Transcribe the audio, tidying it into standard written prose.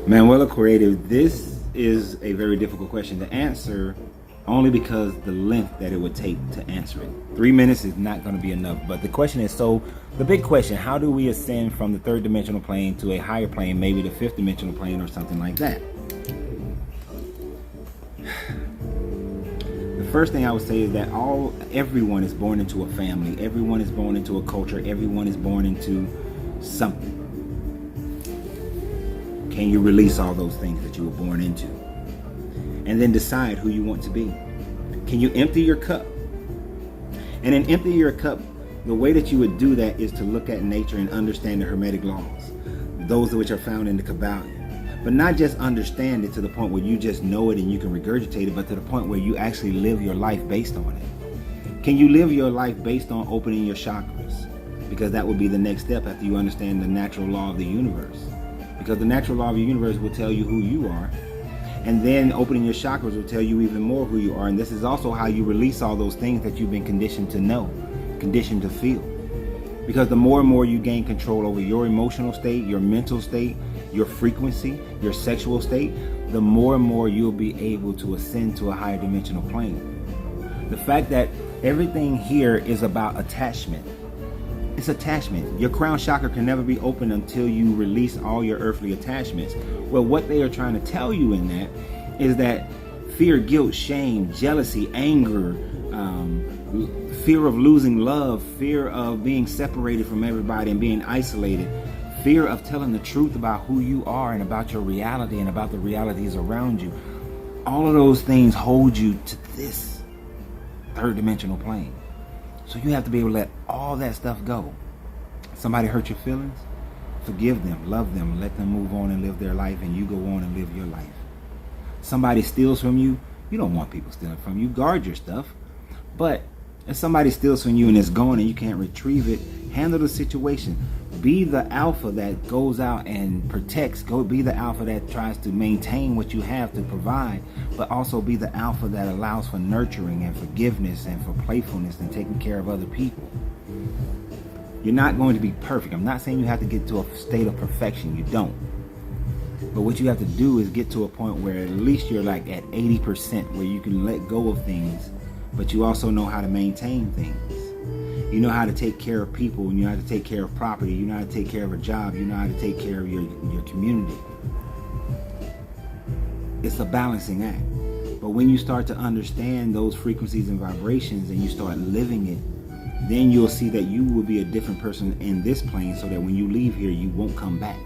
Manuela Creative, this is a very difficult question to answer only because the length that it would take to answer it. 3 minutes is not going to be enough. But the question is, so the big question, how do we ascend from the third dimensional plane to a higher plane, maybe the fifth dimensional plane or something like that? The first thing I would say is that everyone is born into a family. Everyone is born into a culture. Everyone is born into something. Can you release all those things that you were born into? And then decide who you want to be. Can you empty your cup? And in emptying your cup, the way that you would do that is to look at nature and understand the Hermetic laws, those which are found in the Kabbalion. But not just understand it to the point where you just know it and you can regurgitate it, but to the point where you actually live your life based on it. Can you live your life based on opening your chakras? Because that would be the next step after you understand the natural law of the universe. Because the natural law of the universe will tell you who you are. And then opening your chakras will tell you even more who you are. And this is also how you release all those things that you've been conditioned to know, conditioned to feel. Because the more and more you gain control over your emotional state, your mental state, your frequency, your sexual state, the more and more you'll be able to ascend to a higher dimensional plane. The fact that everything here is about attachment. It's attachment. Your crown chakra can never be opened until you release all your earthly attachments. Well, what they are trying to tell you in that is that fear, guilt, shame, jealousy, anger, fear of losing love, fear of being separated from everybody and being isolated, fear of telling the truth about who you are and about your reality and about the realities around you. All of those things hold you to this third dimensional plane. So you have to be able to let all that stuff go. Somebody hurt your feelings? Forgive them, love them, let them move on and live their life, and you go on and live your life. Somebody steals from you? You don't want people stealing from you. Guard your stuff. But if somebody steals from you and it's gone and you can't retrieve it, handle the situation. Be the alpha that goes out and protects. Be the alpha that tries to maintain what you have to provide, but also be the alpha that allows for nurturing and forgiveness and for playfulness and taking care of other people. You're not going to be perfect. I'm not saying you have to get to a state of perfection. You don't. But what you have to do is get to a point where at least you're like at 80% where you can let go of things, but you also know how to maintain things. You know how to take care of people, and you know how to take care of property, you know how to take care of a job, you know how to take care of your community. It's a balancing act. But when you start to understand those frequencies and vibrations and you start living it, then you'll see that you will be a different person in this plane so that when you leave here, you won't come back.